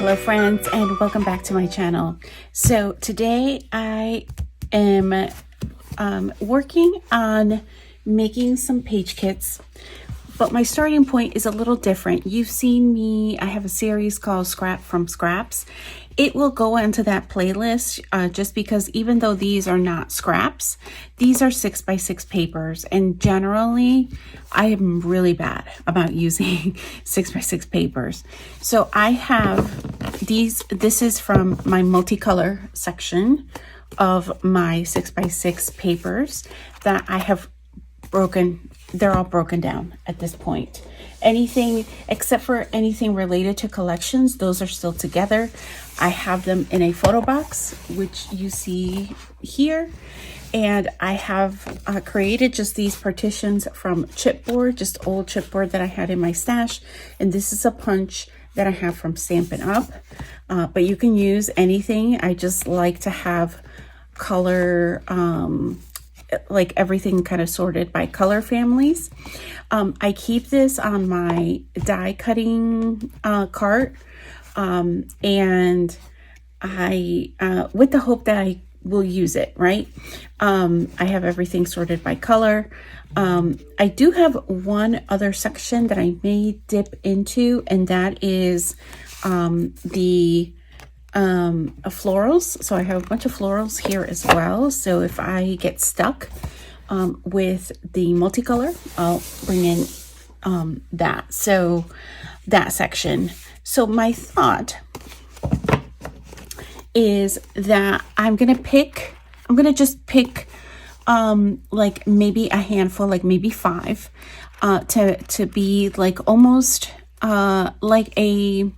hello friends, and welcome back to my channel. So today I am working on making some page kits, but my starting point is a little different. You've seen me, I have a series called Scrap from Scraps. It will go into that playlist just because even though these are not scraps, these are 6x6 papers, and generally I am really bad about using 6x6 papers. So I have these, this is from my multicolor section of my 6x6 papers that I have broken. They're all broken down at this point. Anything except for anything related to collections, those are still together. I have them in a photo box, which you see here, and I have created just these partitions from chipboard, just old chipboard that I had in my stash, and this is a punch that I have from Stampin' Up, but you can use anything. I just like to have color, like everything kind of sorted by color families. I keep this on my die cutting cart, and I with the hope that I will use it, right? I have everything sorted by color. I do have one other section that I may dip into, and that is the florals. So I have a bunch of florals here as well. So if I get stuck with the multicolor, I'll bring in that section. So my thought is that I'm gonna just pick like maybe a handful, like maybe 5 to be like almost like in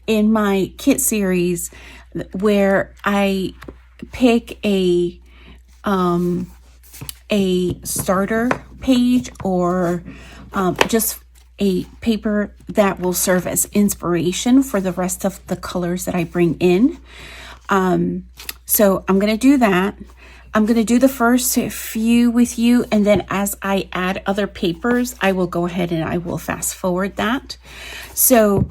my kit series where I pick a starter page or just a paper that will serve as inspiration for the rest of the colors that I bring in. So I'm going to do that. I'm going to do the first few with you, and then as I add other papers, I will go ahead and I will fast forward that. So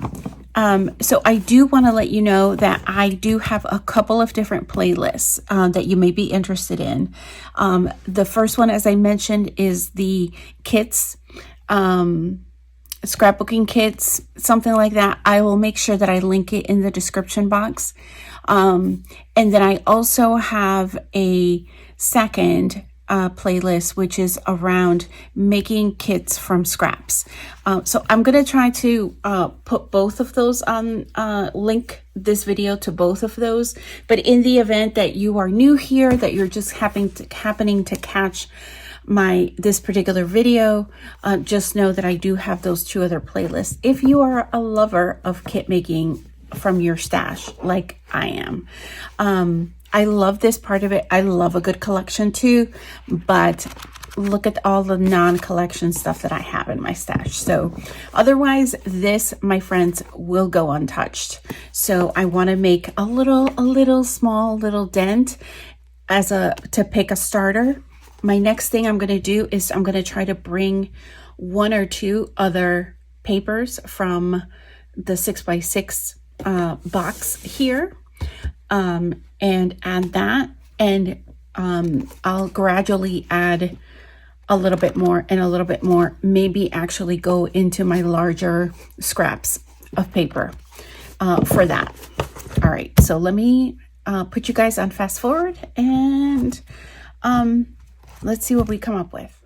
I do want to let you know that I do have a couple of different playlists that you may be interested in. The first one, as I mentioned, is the kits, scrapbooking kits, something like that. I will make sure that I link it in the description box. And then I also have a second playlist, which is around making kits from scraps. So I'm going to try to put both of those on, link this video to both of those. But in the event that you are new here, that you're just happening to catch this particular video, just know that I do have those 2 other playlists. If you are a lover of kit making from your stash, like I am, I love this part of it. I love a good collection too, but look at all the non-collection stuff that I have in my stash. So otherwise, this, my friends, will go untouched. So I want to make a small dent to pick a starter. My next thing I'm going to do is I'm going to try to bring 1 or 2 other papers from the 6x6 box here, and add that, and I'll gradually add a little bit more and a little bit more, maybe actually go into my larger scraps of paper for that. All right, so let me put you guys on fast forward, and let's see what we come up with.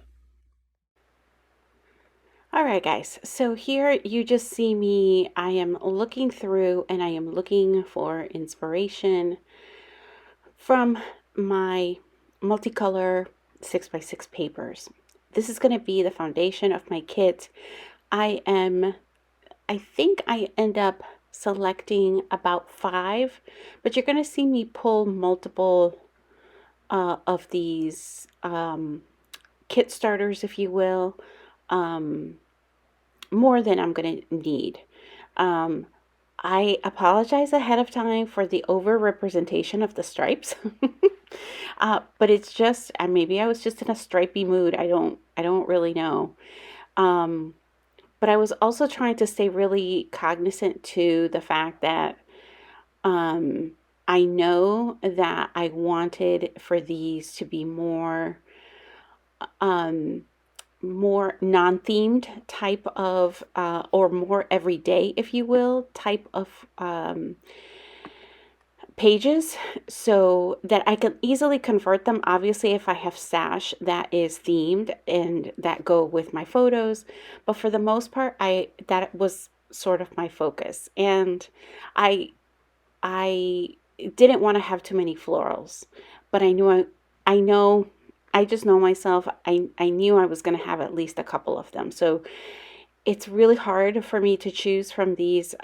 All right, guys, so here you just see me. I am looking through and I am looking for inspiration from my multicolor 6x6 papers. This is going to be the foundation of my kit. I think I end up selecting about 5, but you're going to see me pull multiple of these kit starters, if you will, more than I'm going to need. I apologize ahead of time for the over representation of the stripes, but it's just, maybe I was just in a stripy mood. I don't really know. But I was also trying to stay really cognizant to the fact that I know that I wanted for these to be um, more non-themed type of, or more everyday, if you will, type of pages, so that I can easily convert them. Obviously, if I have stash that is themed and that go with my photos, but for the most part, that was sort of my focus. And I I didn't want to have too many florals, but I know, I just know myself. I knew I was going to have at least a couple of them. So it's really hard for me to choose from these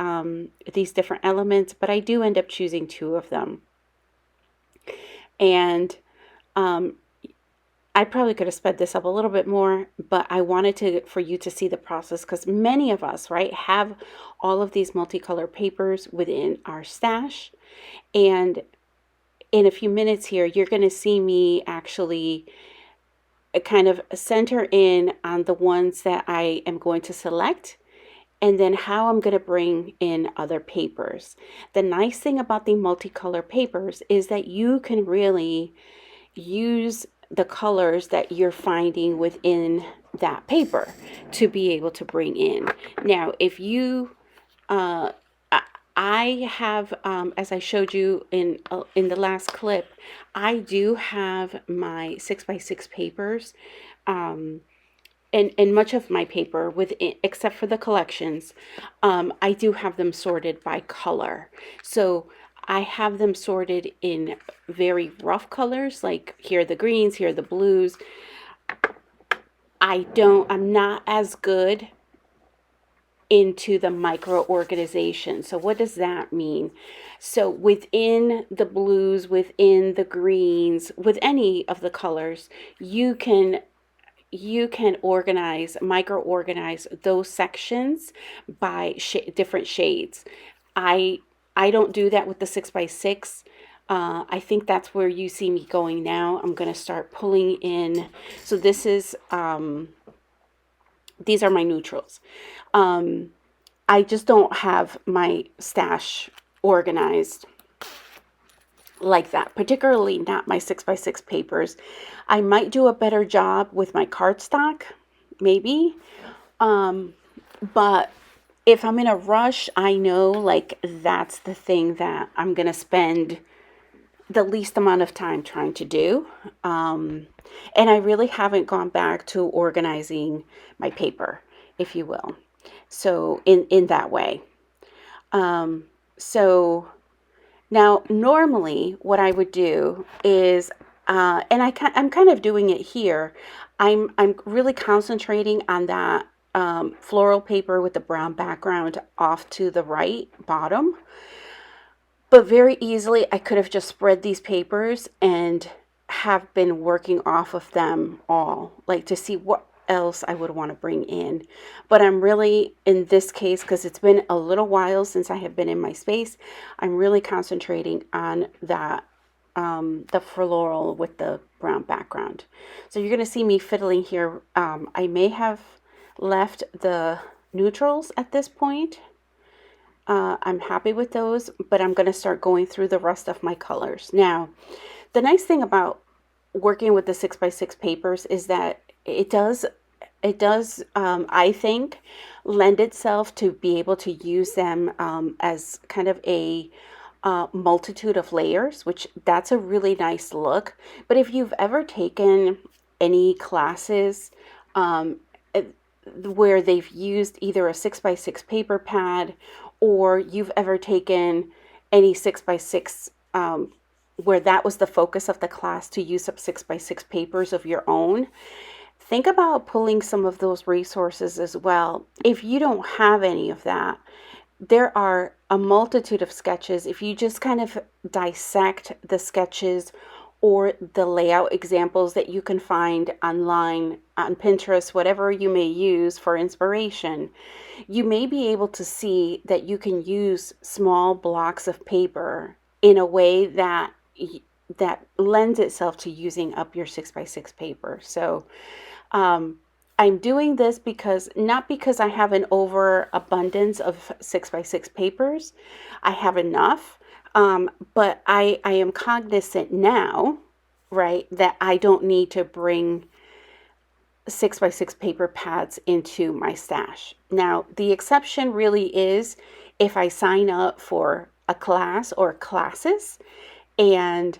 different elements, but I do end up choosing two of them. And um, I probably could have sped this up a little bit more, but I wanted to for you to see the process, because many of us, right, have all of these multicolor papers within our stash. And in a few minutes here, you're going to see me actually kind of center in on the ones that I am going to select, and then how I'm going to bring in other papers. The nice thing about the multicolor papers is that you can really use the colors that you're finding within that paper to be able to bring in. Now, if you uh, I have, as I showed you in the last clip, I do have my 6x6 papers, um, and much of my paper within, except for the collections, I do have them sorted by color. So I have them sorted in very rough colors, like here are the greens, here are the blues. I'm not as good into the micro organization. So what does that mean? So within the blues, within the greens, with any of the colors, you can micro organize those sections by different shades. I I don't do that with the 6x6. I think that's where you see me going now. I'm going to start pulling in. So these are my neutrals. Um, I just don't have my stash organized like that, particularly not my 6x6 papers. I might do a better job with my cardstock, maybe. But if I'm in a rush, I know like that's the thing that I'm going to spend the least amount of time trying to do. And I really haven't gone back to organizing my paper, if you will. So in that way. So now normally what I would do is, and I'm kind of doing it here. I'm really concentrating on that floral paper with the brown background off to the right bottom. But very easily, I could have just spread these papers and have been working off of them all, like to see what else I would want to bring in. But I'm really, in this case, because it's been a little while since I have been in my space, I'm really concentrating on that, the floral with the brown background. So you're going to see me fiddling here. I may have left the neutrals at this point. I'm happy with those, but I'm going to start going through the rest of my colors. Now, the nice thing about working with the 6x6 papers is that I think, lend itself to be able to use them as kind of a multitude of layers, which that's a really nice look. But if you've ever taken any classes where they've used either a 6x6 paper pad, or you've ever taken any 6x6 where that was the focus of the class, to use up 6x6 papers of your own, think about pulling some of those resources as well. If you don't have any of that, there are a multitude of sketches. If you just kind of dissect the sketches or the layout examples that you can find online, on Pinterest, whatever you may use for inspiration, you may be able to see that you can use small blocks of paper in a way that lends itself to using up your 6x6 paper. So I'm doing this not because I have an overabundance of 6x6 papers. I have enough. But I am cognizant now, right, that I don't need to bring 6x6 paper pads into my stash. Now, the exception really is if I sign up for a class or classes and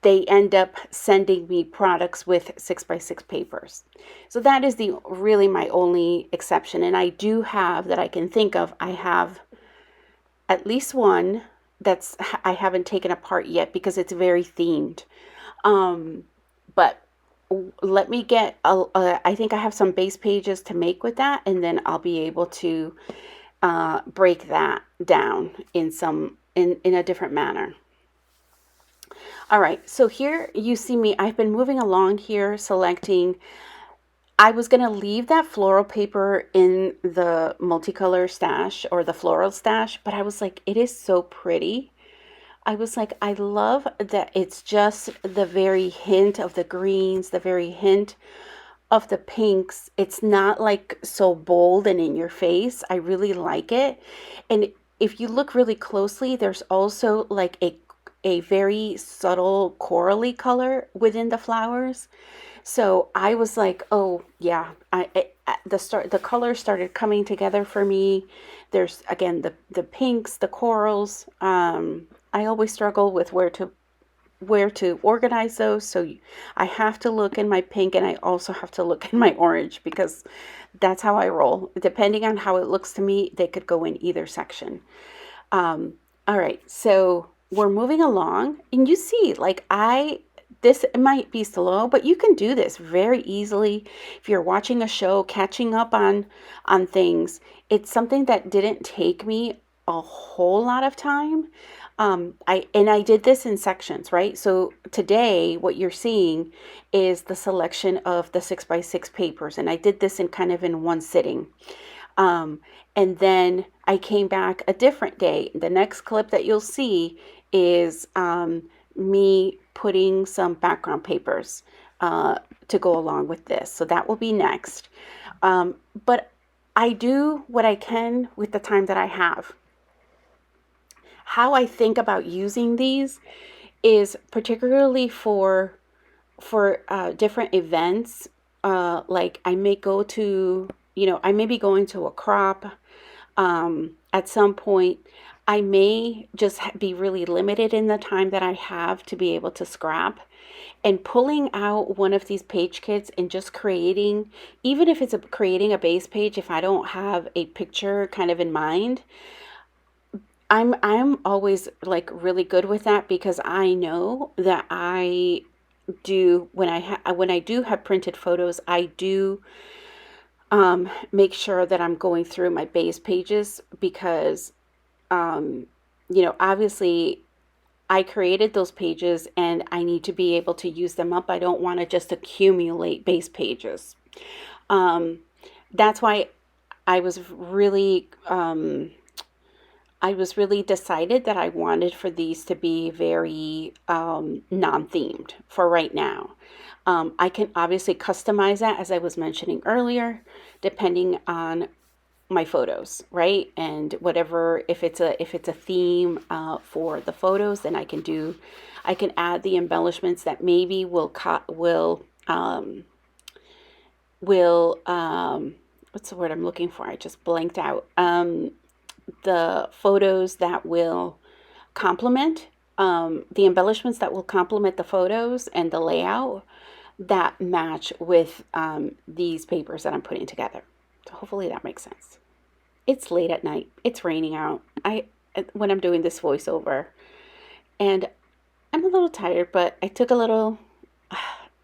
they end up sending me products with 6x6 papers. So that is the really my only exception. And I do have, that I can think of, I have at least one that's I haven't taken apart yet because it's very themed. But let me get I think I have some base pages to make with that, and then I'll be able to break that down in a different manner. All right, so here you see me, I've been moving along here selecting. I was going to leave that floral paper in the multicolor stash or the floral stash, but I was like, it is so pretty. I was like, I love that it's just the very hint of the greens, the very hint of the pinks. It's not like so bold and in your face. I really like it. And if you look really closely, there's also like a very subtle corally color within the flowers. So I was like, oh yeah, the colors started coming together for me. There's again the pinks, the corals. I always struggle with where to organize those. So I have to look in my pink, and I also have to look in my orange, because that's how I roll. Depending on how it looks to me, they could go in either section. All right, so we're moving along, and you see, like this might be slow, but you can do this very easily if you're watching a show, catching up on things. It's something that didn't take me a whole lot of time. I did this in sections, right? So today what you're seeing is the selection of the 6x6 papers, and I did this in kind of in one sitting. And then I came back a different day. The next clip that you'll see is me putting some background papers to go along with this. So that will be next. But I do what I can with the time that I have. How I think about using these is particularly for different events. Like I may go to, I may be going to a crop at some point. I may just be really limited in the time that I have to be able to scrap, and pulling out one of these page kits and just creating, even if it's creating a base page, if I don't have a picture kind of in mind, I'm always like really good with that, because I know that I do, when I do have printed photos, I do make sure that I'm going through my base pages, because obviously I created those pages and I need to be able to use them up. I don't want to just accumulate base pages. That's why I was really decided that I wanted for these to be very non-themed for right now. I can obviously customize that, as I was mentioning earlier, depending on my photos, right? And whatever, if it's a theme for the photos, then I can add the embellishments that maybe will what's the word I'm looking for? I just blanked out. The photos that will complement, the embellishments that will complement the photos and the layout that match with these papers that I'm putting together. So hopefully that makes sense. It's late at night. It's raining out. When I'm doing this voiceover, and I'm a little tired, but I took a little.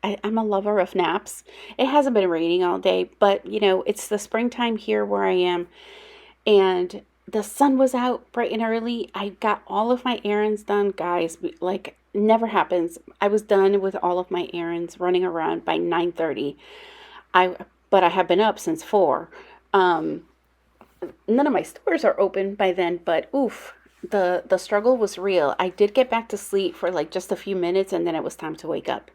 I'm a lover of naps. It hasn't been raining all day, but it's the springtime here where I am, and the sun was out bright and early. I got all of my errands done, guys. Like, never happens. I was done with all of my errands, running around by 9:30. But I have been up since 4. None of my stores are open by then, but oof, the struggle was real. I did get back to sleep for like just a few minutes, and then it was time to wake up.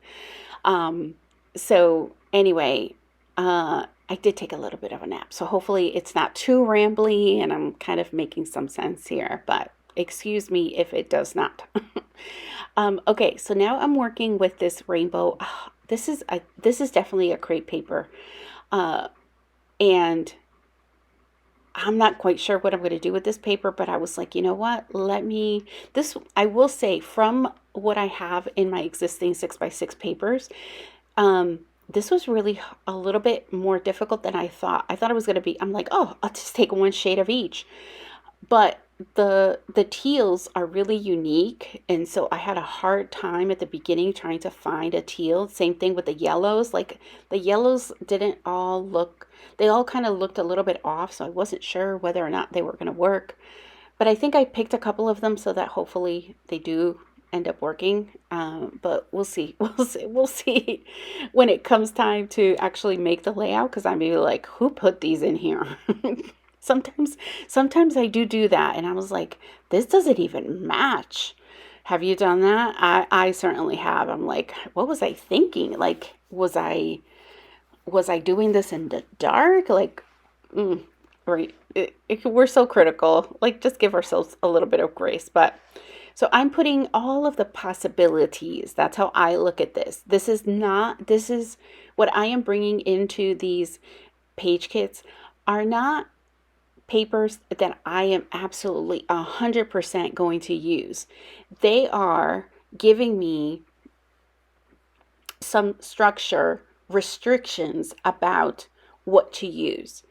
So anyway, I did take a little bit of a nap. So hopefully it's not too rambly and I'm kind of making some sense here, but excuse me if it does not. Okay, so now I'm working with this rainbow. This is definitely a crepe paper, and I'm not quite sure what I'm going to do with this paper, but I was like, you know what? I will say, from what I have in my existing 6x6 papers, this was really a little bit more difficult than I thought. I thought it was going to be, I'm like, oh, I'll just take one shade of each. But the teals are really unique, and so I had a hard time at the beginning trying to find a teal. Same thing with the yellows. Like, the yellows didn't all look, they all kind of looked a little bit off, so I wasn't sure whether or not they were going to work. But I think I picked a couple of them so that hopefully they do end up working. But we'll see. We'll see when it comes time to actually make the layout, because I'm maybe like, who put these in here? Sometimes I do that, and I was like, this doesn't even match. Have you done that? I certainly have. I'm like, what was I thinking? Like, was I doing this in the dark? Like, right. We're so critical. Like, just give ourselves a little bit of grace. But so I'm putting all of the possibilities. That's how I look at this. This is what I am bringing into these page kits are not papers that I am absolutely 100% going to use. They are giving me some structure, restrictions about what to use.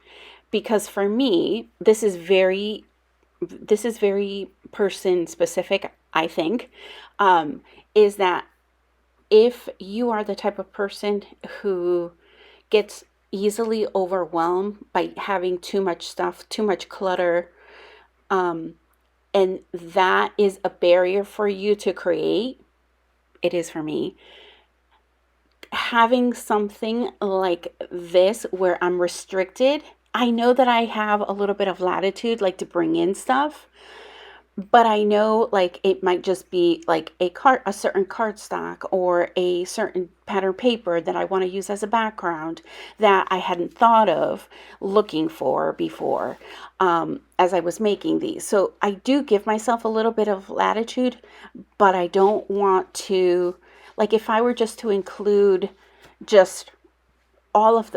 Because for me, this is very person specific, I think, is that if you are the type of person who gets easily overwhelmed by having too much stuff, too much clutter, and that is a barrier for you to create, it is for me. Having something like this where I'm restricted, I know that I have a little bit of latitude, like, to bring in stuff, but I know, like, it might just be like a certain cardstock or a certain pattern paper that I want to use as a background that I hadn't thought of looking for before, as I was making these. So I do give myself a little bit of latitude, but I don't want to, like, if I were just to include just all of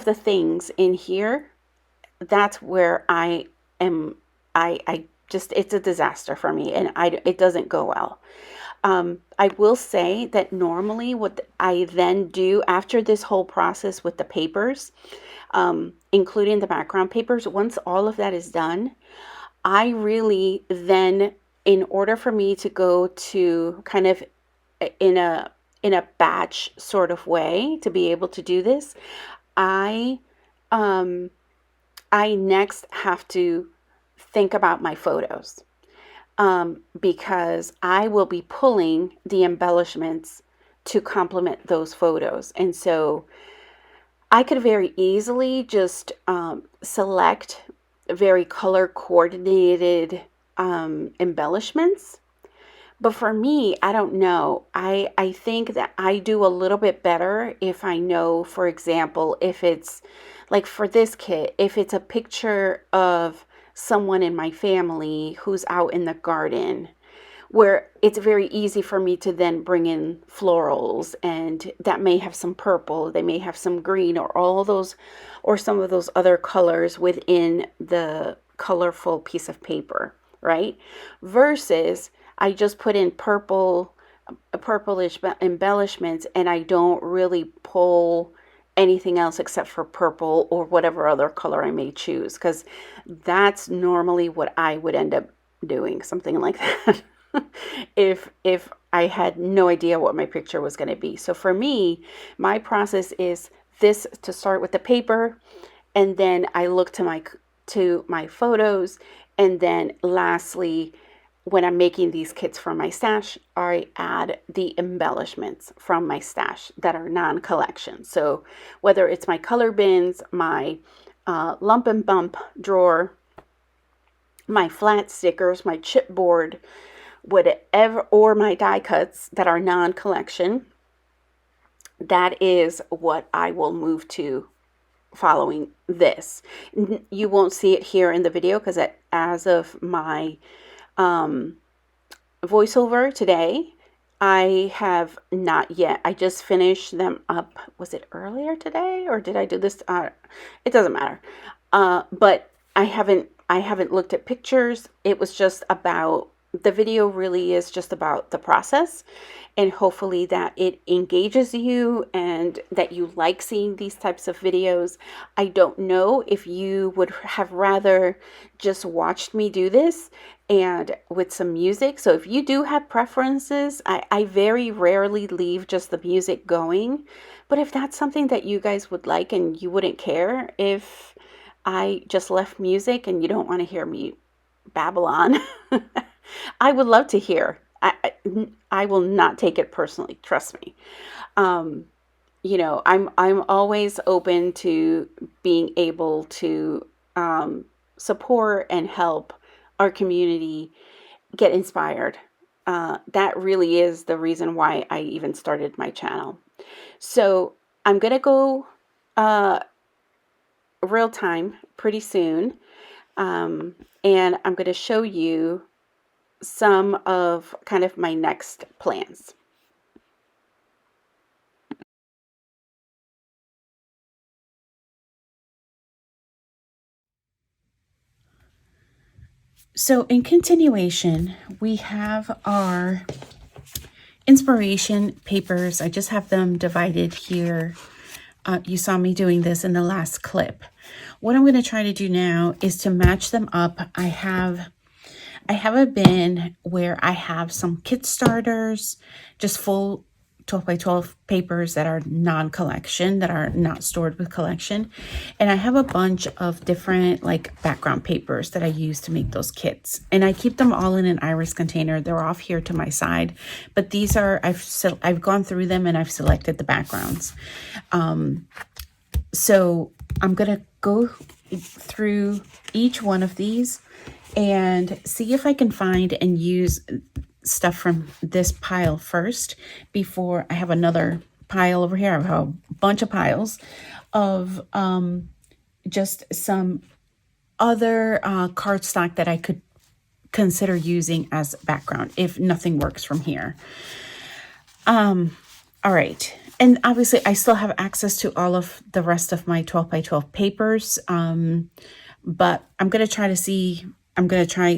the things in here, that's where I am. I just, it's a disaster for me, and it doesn't go well. I will say that normally what I then do after this whole process with the papers, including the background papers, once all of that is done, I really then, in order for me to go to kind of in a batch sort of way to be able to do this, I next have to think about my photos, because I will be pulling the embellishments to complement those photos. And so I could very easily just select very color coordinated embellishments. But for me, I don't know. I think that I do a little bit better if I know, for example, if it's like for this kit, if it's a picture of someone in my family who's out in the garden, where it's very easy for me to then bring in florals, and that may have some purple, they may have some green, or all those, or some of those other colors within the colorful piece of paper, right? Versus I just put in purplish embellishments, and I don't really pull anything else except for purple or whatever other color I may choose, because that's normally what I would end up doing, something like that. if I had no idea what my picture was going to be. So for me, my process is this: to start with the paper, and then I look to my photos, and then lastly, when I'm making these kits from my stash, I add the embellishments from my stash that are non-collection. So whether it's my color bins, my lump and bump drawer, my flat stickers, my chipboard, whatever, or my die cuts that are non-collection, that is what I will move to following this. You won't see it here in the video because as of my voiceover today. I have not yet. I just finished them up. Was it earlier today or did I do this? It doesn't matter. But I haven't looked at pictures. It was just about the video really is just about the process, and hopefully that it engages you and that you like seeing these types of videos. I don't know if you would have rather just watched me do this and with some music. So if you do have preferences, I very rarely leave just the music going. But if that's something that you guys would like and you wouldn't care if I just left music and you don't want to hear me babble on, I would love to hear. I will not take it personally. Trust me. Um, I'm always open to being able to support and help our community get inspired. That really is the reason why I even started my channel. So I'm gonna go real time pretty soon, and I'm gonna show you some of kind of my next plans. So in continuation, we have our inspiration papers. I just have them divided here. You saw me doing this in the last clip. What I'm going to try to do now is to match them up. I have a bin where I have some kit starters, just full 12 by 12 papers that are non-collection, that are not stored with collection. And I have a bunch of different like background papers that I use to make those kits. And I keep them all in an iris container. They're off here to my side, but these are, I've gone through them and I've selected the backgrounds. So I'm going to go through each one of these and see if I can find and use stuff from this pile first before I have another pile over here. I have a bunch of piles of just some other cardstock that I could consider using as background if nothing works from here. All right. And obviously I still have access to all of the rest of my 12 by 12 papers. But I'm going to try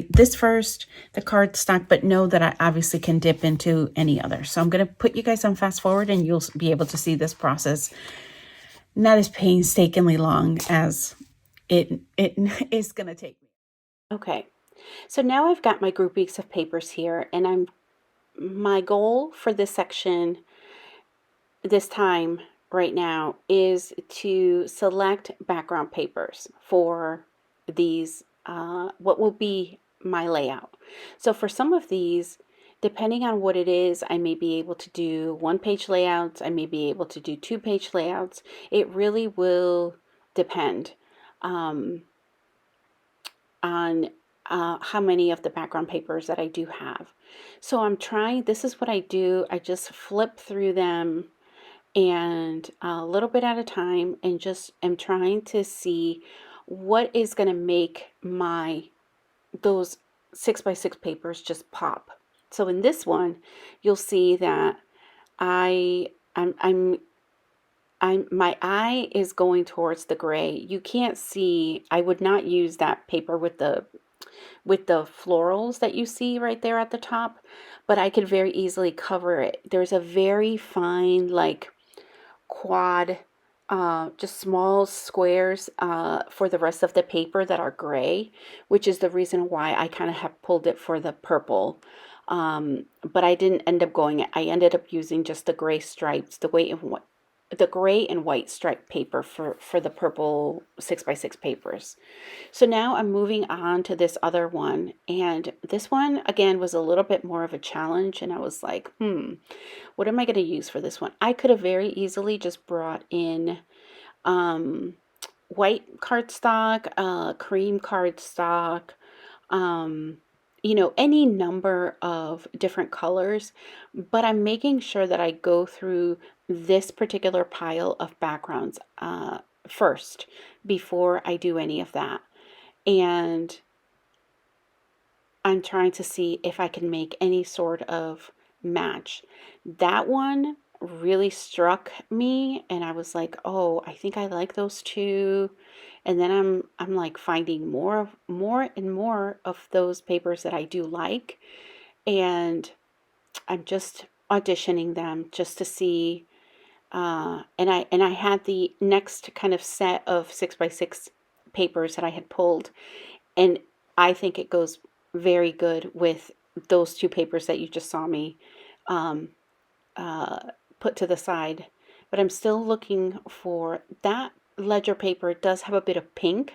this first, the cardstock, but know that I obviously can dip into any other. So I'm going to put you guys on fast forward and you'll be able to see this process not as painstakingly long as it is going to take me. Okay. So now I've got my groupings of papers here, and my goal for this section this time right now is to select background papers for these, what will be my layout. So for some of these, depending on what it is, I may be able to do one-page layouts, I may be able to do two-page layouts. It really will depend on how many of the background papers that I do have. So I'm trying, this is what I do, I just flip through them and a little bit at a time, and just am trying to see what is going to make those 6x6 papers just pop. So in this one, you'll see that my eye is going towards the gray. You can't see, I would not use that paper with the florals that you see right there at the top, but I could very easily cover it. There's a very fine like quad, just small squares for the rest of the paper that are gray, which is the reason why I kind of have pulled it for the purple. But I didn't end up going, I ended up using just the gray stripes, the gray and white striped paper for the purple 6x6 papers. So now I'm moving on to this other one, and this one again was a little bit more of a challenge, and I was like, what am I going to use for this one? I could have very easily just brought in white cardstock, cream cardstock, any number of different colors, but I'm making sure that I go through this particular pile of backgrounds first before I do any of that. And I'm trying to see if I can make any sort of match. That one really struck me, and I was like, oh, I think I like those two. And then I'm like finding more and more of those papers that I do like, and I'm just auditioning them just to see. And I had the next kind of set of 6x6 papers that I had pulled, and I think it goes very good with those two papers that you just saw me um, uh, put to the side. But I'm still looking for that ledger paper. It does have a bit of pink,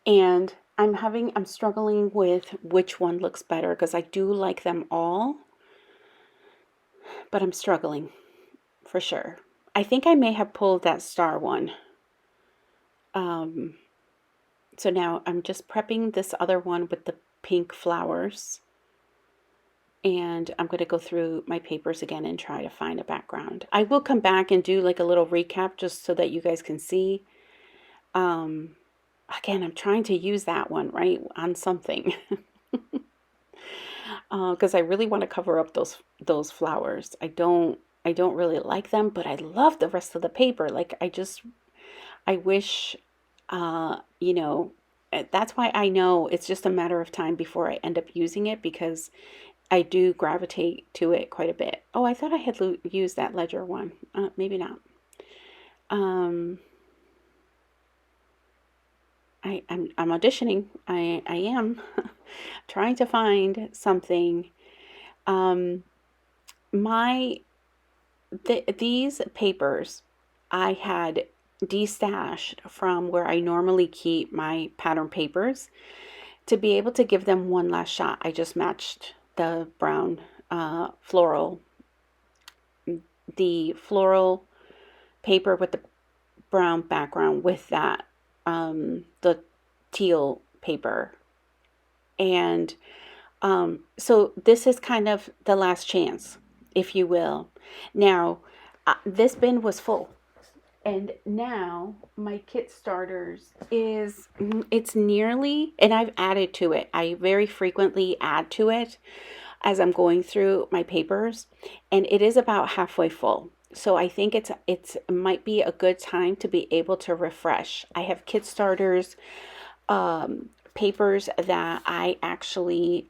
and I'm struggling with which one looks better because I do like them all, but I'm struggling for sure. I think I may have pulled that star one. So now I'm just prepping this other one with the pink flowers. And I'm going to go through my papers again and try to find a background. I will come back and do like a little recap just so that you guys can see. Again, I'm trying to use that one, right, on something. Because I really want to cover up those flowers. I don't really like them, but I love the rest of the paper. Like I wish, you know, that's why I know it's just a matter of time before I end up using it, because I do gravitate to it quite a bit. Oh, I thought I had used that ledger one. Maybe not. I'm auditioning. I am trying to find something. These papers I had destashed from where I normally keep my pattern papers to be able to give them one last shot. I just matched the brown floral paper with the brown background with that the teal paper, and so this is kind of the last chance, if you will. Now this bin was full, and now my kit starters it's nearly, and I've added to it. I very frequently add to it as I'm going through my papers, and it is about halfway full. So I think it might be a good time to be able to refresh. I have kit starters papers that I actually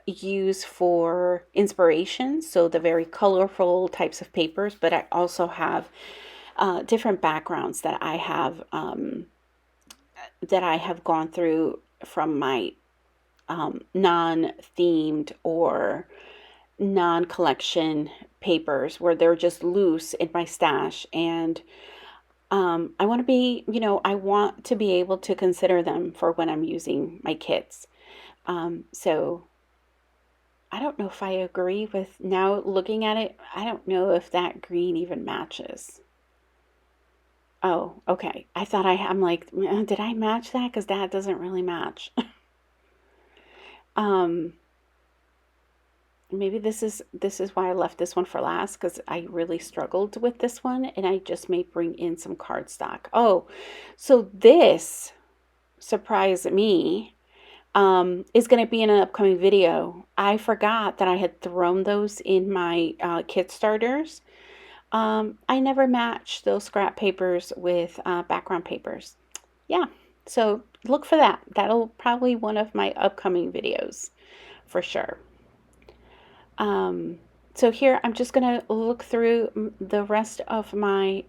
use for inspiration, so the very colorful types of papers, but I also have different backgrounds that I have gone through from my non-themed or non-collection papers where they're just loose in my stash, and I want to be, I want to be able to consider them for when I'm using my kits. So I don't know if I agree with, now looking at it, I don't know if that green even matches. Oh, okay. I'm like, did I match that? Because that doesn't really match. Maybe this is why I left this one for last, because I really struggled with this one, and I just may bring in some cardstock. Oh, so this surprised me is going to be in an upcoming video. I forgot that I had thrown those in my kit starters. I never matched those scrap papers with background papers. Yeah, so look for that. That'll probably one of my upcoming videos for sure. So here I'm just going to look through the rest of my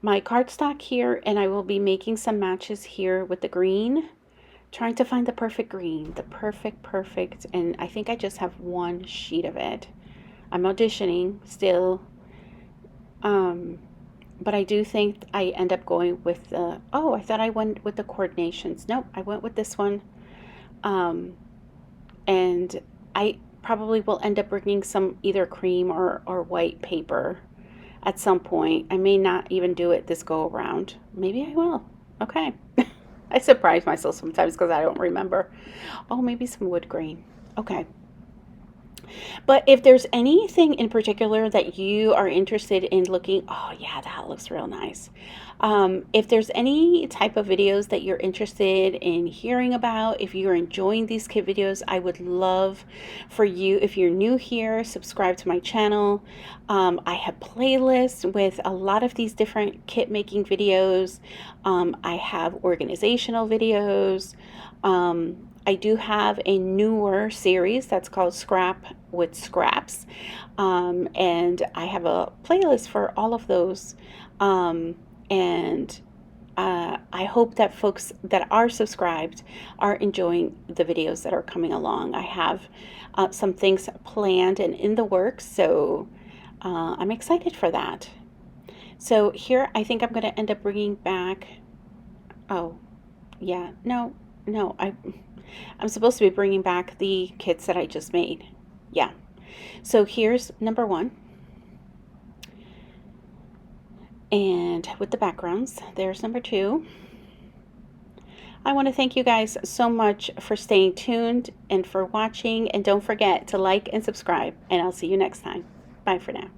my cardstock here, and I will be making some matches here with the green, trying to find the perfect green, the perfect, and I think I just have one sheet of it. I'm auditioning still, but I do think I end up going with the, oh, I thought I went with the coordinations. Nope, I went with this one, and I probably will end up bringing some either cream or white paper at some point. I may not even do it this go around. Maybe I will. Okay. I surprise myself sometimes because I don't remember. Oh, maybe some wood grain. Okay. But if there's anything in particular that you are interested in looking, oh yeah, that looks real nice. If there's any type of videos that you're interested in hearing about, if you're enjoying these kit videos, I would love for you, if you're new here, subscribe to my channel. I have playlists with a lot of these different kit making videos. I have organizational videos. I do have a newer series that's called Scrap with Scraps, and I have a playlist for all of those. And I hope that folks that are subscribed are enjoying the videos that are coming along. I have some things planned and in the works, so I'm excited for that. So here, I think I'm going to end up bringing back, oh, yeah, no, I'm supposed to be bringing back the kits that I just made. Yeah. So here's number 1. And with the backgrounds, there's number 2. I want to thank you guys so much for staying tuned and for watching. And don't forget to like and subscribe. And I'll see you next time. Bye for now.